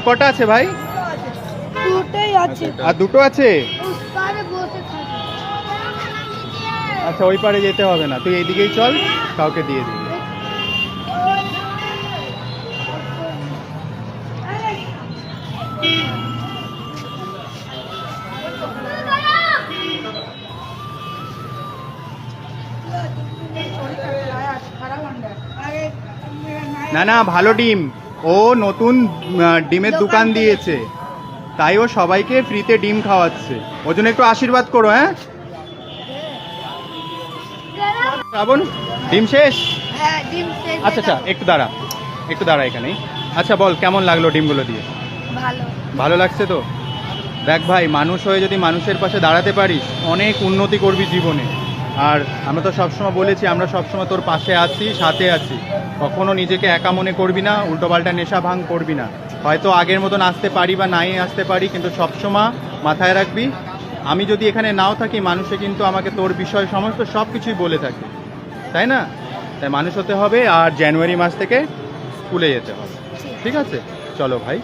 কটা আছে ভাই? দুটোই আছে। আর দুটো আছে? উস পারে বসে থাকি। আচ্ছা ওই পারে যেতে হবে না, তুই এইদিকেই চল, কাউকে দিয়ে দিবি। না না, ভালো ডিম। ও নতুন ডিমের দোকান দিয়েছে, তাই ও সবাইকে ফ্রিতে ডিম খাওয়াচ্ছে। ওর জন্য একটু আশীর্বাদ করো। হ্যাঁ শ্রাবণ, ডিম শেষ? হ্যাঁ ডিম শেষ। আচ্ছা আচ্ছা, একটু দাঁড়া, একটু দাঁড়া এখানেই। আচ্ছা বল, কেমন লাগলো ডিমগুলো দিয়ে? ভালো। ভালো লাগছে তো? দেখ ভাই, মানুষ হয়ে যদি মানুষের পাশে দাঁড়াতে পারিস, অনেক উন্নতি করবি জীবনে। আর আমরা তো সবসময় বলেছি, আমরা সবসময় তোর পাশে আছি, সাথে আছি। কখনো নিজেকে একা মনে করবি না, উল্টোপাল্টা নেশা ভাঙ করবি না। হয়তো আগের মতন আসতে পারি বা নাই আসতে পারি, কিন্তু সবসময় মাথায় রাখবি, আমি যদি এখানে নাও থাকি, মানুষে কিন্তু আমাকে তোর বিষয় সমস্ত সব কিছুই বলে থাকে, তাই না? তাই মানুষ হতে হবে, আর জানুয়ারি মাস থেকে স্কুলে যেতে হবে। ঠিক আছে, চলো ভাই।